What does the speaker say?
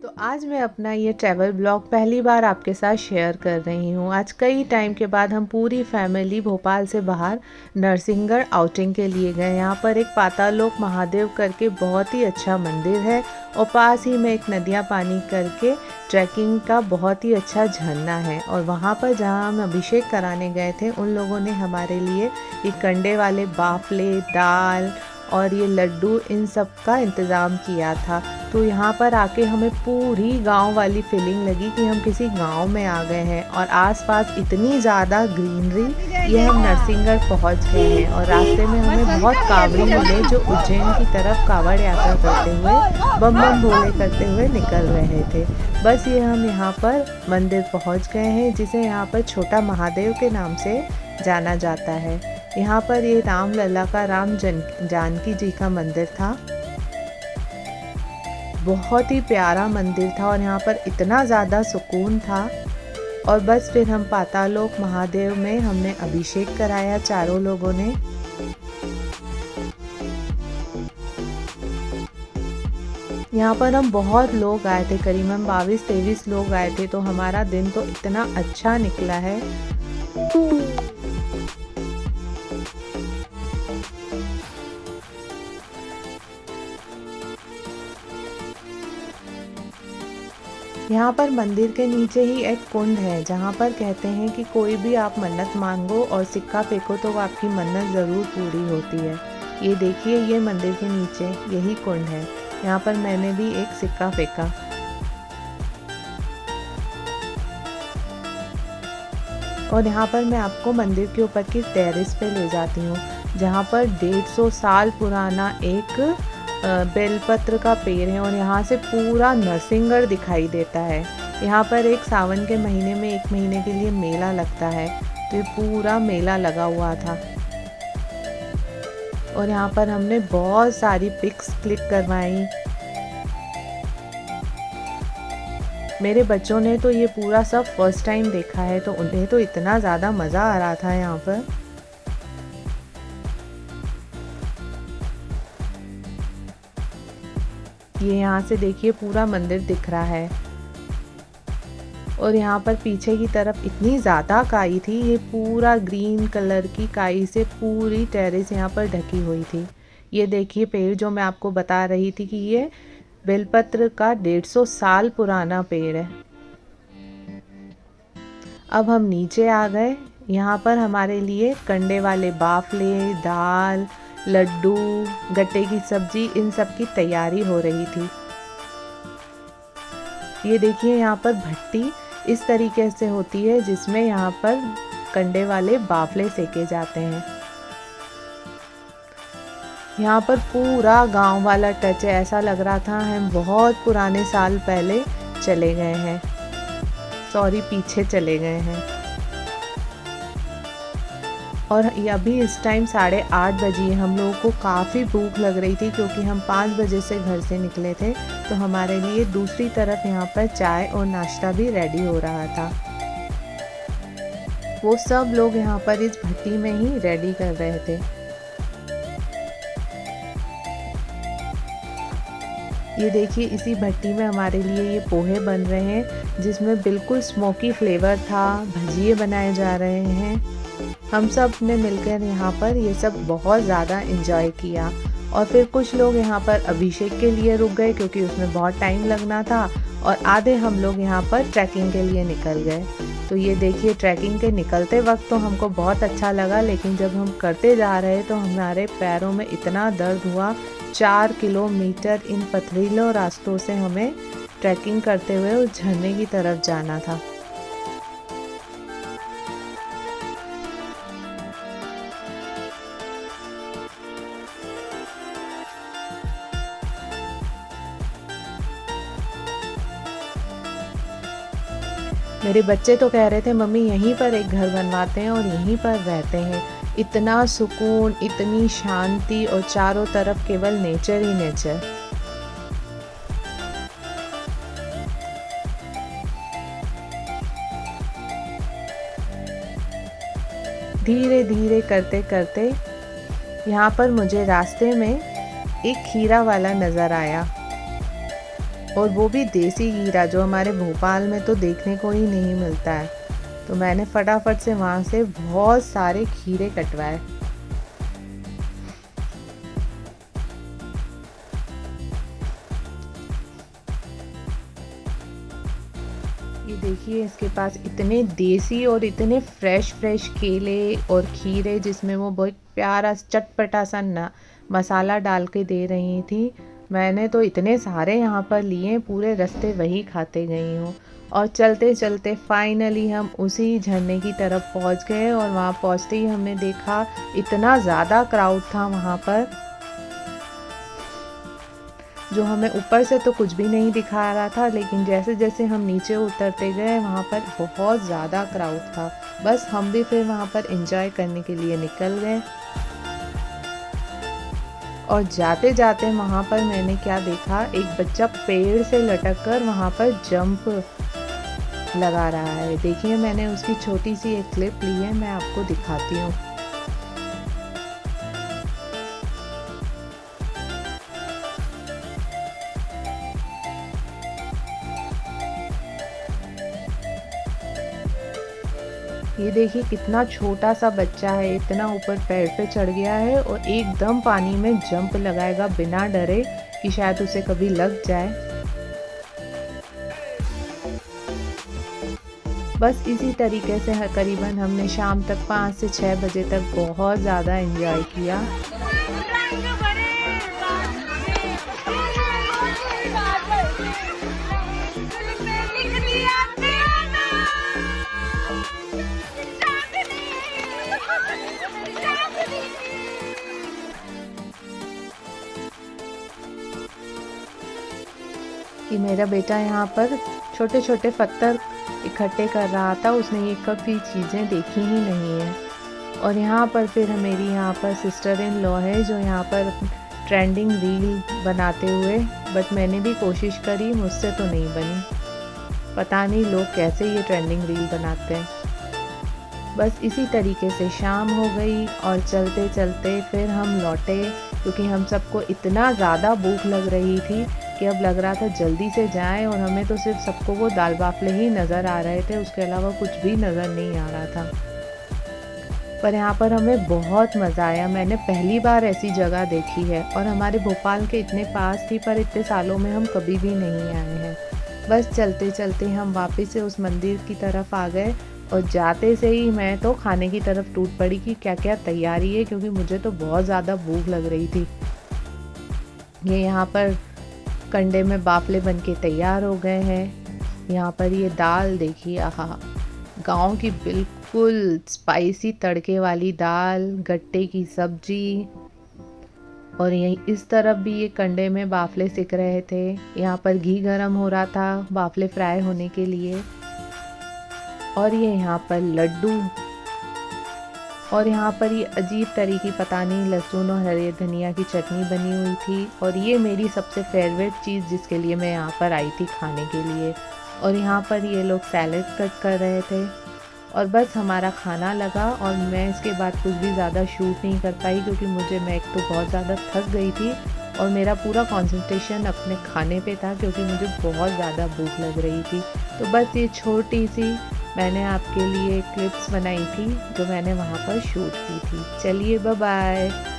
तो आज मैं अपना ये ट्रैवल ब्लॉग पहली बार आपके साथ शेयर कर रही हूँ। आज कई टाइम के बाद हम पूरी फैमिली भोपाल से बाहर नरसिंहगढ़ आउटिंग के लिए गए। यहाँ पर एक पातालोक महादेव करके बहुत ही अच्छा मंदिर है और पास ही में एक नदियाँ पानी करके ट्रैकिंग का बहुत ही अच्छा झरना है। और वहाँ पर जहाँ हम अभिषेक कराने गए थे उन लोगों ने हमारे लिए ये कंडे वाले बाफले, दाल और ये लड्डू इन सब का इंतज़ाम किया था। तो यहाँ पर आके हमें पूरी गांव वाली फीलिंग लगी कि हम किसी गांव में आ गए हैं और आसपास इतनी ज़्यादा ग्रीनरी। ये हम नरसिंहगढ़ पहुँच गए हैं और रास्ते में हमें बहुत कावड़ी मिले जो उज्जैन की तरफ कावड़ यात्रा करते हुए बम बम भोले करते हुए निकल रहे थे। बस ये हम यहाँ पर मंदिर पहुँच गए हैं जिसे यहाँ पर छोटा महादेव के नाम से जाना जाता है। यहाँ पर ये राम लला का जानकी जी का मंदिर था। बहुत ही प्यारा मंदिर था और यहाँ पर इतना ज़्यादा सुकून था। और बस फिर हम पातालोक महादेव में हमने अभिषेक कराया चारों लोगों ने। यहाँ पर हम बहुत लोग आए थे, करीबन 22-23 लोग आए थे। तो हमारा दिन तो इतना अच्छा निकला है। यहाँ पर मंदिर के नीचे ही एक कुंड है जहाँ पर कहते हैं कि कोई भी आप मन्नत मांगो और सिक्का फेंको तो वो आपकी मन्नत ज़रूर पूरी होती है। ये देखिए, ये मंदिर के नीचे यही कुंड है। यहाँ पर मैंने भी एक सिक्का फेंका। और यहाँ पर मैं आपको मंदिर के ऊपर की टेरेस पे ले जाती हूँ जहाँ पर 150 साल पुराना एक बेलपत्र का पेड़ है और यहाँ से पूरा नरसिंहगढ़ दिखाई देता है। यहाँ पर एक सावन के महीने में 1 महीने के लिए मेला लगता है। तो ये पूरा मेला लगा हुआ था और यहाँ पर हमने बहुत सारी पिक्स क्लिक करवाई। मेरे बच्चों ने तो ये पूरा सब फर्स्ट टाइम देखा है तो उन्हें तो इतना ज़्यादा मज़ा आ रहा था यहाँ पर। ये यहाँ से देखिए पूरा मंदिर दिख रहा है और यहाँ पर पीछे की तरफ इतनी ज़्यादा काई थी। ये पूरा ग्रीन कलर की काई से पूरी टेरेस यहाँ पर ढकी हुई थी। ये देखिए पेड़ जो मैं आपको बता रही थी कि ये बेलपत्र का 150 साल पुराना पेड़ है। अब हम नीचे आ गए। यहाँ पर हमारे लिए कंडे वाले बाफले, दाल, लड्डू, गट्टे की सब्जी, इन सब की तैयारी हो रही थी। ये देखिए यहाँ पर भट्टी इस तरीके से होती है जिसमें यहाँ पर कंडे वाले बाफले सेके जाते हैं। यहाँ पर पूरा गांव वाला टच है। ऐसा लग रहा था हम बहुत पुराने साल पहले चले गए हैं, पीछे चले गए हैं। और अभी इस टाइम 8:30 बजे हम लोगों को काफ़ी भूख लग रही थी क्योंकि हम 5 बजे से घर से निकले थे। तो हमारे लिए दूसरी तरफ यहाँ पर चाय और नाश्ता भी रेडी हो रहा था। वो सब लोग यहाँ पर इस भट्टी में ही रेडी कर रहे थे। ये देखिए इसी भट्टी में हमारे लिए ये पोहे बन रहे हैं जिसमें बिल्कुल स्मोकी फ्लेवर था। भजिए बनाए जा रहे हैं। हम सब ने मिलकर यहाँ पर ये सब बहुत ज़्यादा एंजॉय किया। और फिर कुछ लोग यहाँ पर अभिषेक के लिए रुक गए क्योंकि उसमें बहुत टाइम लगना था और आधे हम लोग यहाँ पर ट्रैकिंग के लिए निकल गए। तो ये देखिए ट्रैकिंग के निकलते वक्त तो हमको बहुत अच्छा लगा, लेकिन जब हम करते जा रहे तो हमारे पैरों में इतना दर्द हुआ। 4 किलोमीटर इन पथरीलों रास्तों से हमें ट्रैकिंग करते हुए उस झरने की तरफ जाना था। मेरे बच्चे तो कह रहे थे मम्मी यहीं पर एक घर बनवाते हैं और यहीं पर रहते हैं। इतना सुकून, इतनी शांति और चारों तरफ केवल नेचर ही नेचर। धीरे धीरे करते करते यहाँ पर मुझे रास्ते में एक खीरा वाला नज़र आया। और वो भी देसी हीरा, जो हमारे भोपाल में तो देखने को ही नहीं मिलता है। तो मैंने फटाफट से वहाँ से बहुत सारे खीरे कटवाए। ये देखिए, इसके पास इतने देसी और इतने फ्रेश फ्रेश केले और खीरे, जिसमें वो बहुत प्यारा चटपटा सा ना मसाला डाल के दे रही थी। मैंने तो इतने सारे यहाँ पर लिए, पूरे रास्ते वही खाते गई हूँ। और चलते चलते फाइनली हम उसी झरने की तरफ पहुँच गए, और वहाँ पहुँचते ही हमने देखा इतना ज़्यादा क्राउड था वहाँ पर, जो हमें ऊपर से तो कुछ भी नहीं दिखा रहा था, लेकिन जैसे जैसे हम नीचे उतरते गए वहाँ पर बहुत ज़्यादा क्राउड था। बस हम भी फिर वहाँ पर एंजॉय करने के लिए निकल गए। और जाते जाते वहाँ पर मैंने क्या देखा, एक बच्चा पेड़ से लटक कर वहाँ पर जंप लगा रहा है। देखिए, मैंने उसकी छोटी सी एक क्लिप ली है, मैं आपको दिखाती हूँ। ये देखिए, कितना छोटा सा बच्चा है, इतना ऊपर पेड़ पे चढ़ गया है और एकदम पानी में जंप लगाएगा बिना डरे कि शायद उसे कभी लग जाए। बस इसी तरीके से करीबन हमने शाम तक 5 से 6 बजे तक बहुत ज़्यादा एंजॉय किया। कि मेरा बेटा यहाँ पर छोटे छोटे पत्थर इकट्ठे कर रहा था, उसने ये कभी चीज़ें देखी ही नहीं है। और यहाँ पर फिर मेरी यहाँ पर सिस्टर इन लॉ है, जो यहाँ पर ट्रेंडिंग रील बनाते हुए, बट मैंने भी कोशिश करी, मुझसे तो नहीं बनी। पता नहीं लोग कैसे ये ट्रेंडिंग रील बनाते हैं। बस इसी तरीके से शाम हो गई और चलते चलते फिर हम लौटे, क्योंकि हम सबको इतना ज़्यादा भूख लग रही थी कि अब लग रहा था जल्दी से जाएं। और हमें तो सिर्फ सबको वो दाल बाफले ही नज़र आ रहे थे, उसके अलावा कुछ भी नज़र नहीं आ रहा था। पर यहाँ पर हमें बहुत मज़ा आया। मैंने पहली बार ऐसी जगह देखी है, और हमारे भोपाल के इतने पास थी, पर इतने सालों में हम कभी भी नहीं आए हैं। बस चलते चलते हम वापस से उस मंदिर की तरफ आ गए, और जाते से ही मैं तो खाने की तरफ टूट पड़ी कि क्या क्या तैयारी है, क्योंकि मुझे तो बहुत ज़्यादा भूख लग रही थी। ये यहाँ पर कंडे में बाफले बन के तैयार हो गए हैं। यहाँ पर ये दाल देखिए, आहा, गांव की बिल्कुल स्पाइसी तड़के वाली दाल, गट्टे की सब्जी। और यहीं इस तरफ भी ये कंडे में बाफले सिक रहे थे। यहाँ पर घी गरम हो रहा था बाफले फ्राई होने के लिए। और ये यहाँ पर लड्डू, और यहाँ पर ये अजीब तरीके, पता नहीं, लहसुन और हरे धनिया की चटनी बनी हुई थी। और ये मेरी सबसे फेवरेट चीज़, जिसके लिए मैं यहाँ पर आई थी खाने के लिए। और यहाँ पर ये लोग सैलेड कट कर रहे थे। और बस हमारा खाना लगा, और मैं इसके बाद कुछ भी ज़्यादा शूट नहीं कर पाई, क्योंकि मैं एक तो बहुत ज़्यादा थक गई थी, और मेरा पूरा कंसंट्रेशन अपने खाने पे था, क्योंकि मुझे बहुत ज़्यादा भूख लग रही थी। तो बस ये छोटी सी मैंने आपके लिए क्लिप्स बनाई थी, जो मैंने वहाँ पर शूट की थी। चलिए, बाय बाय।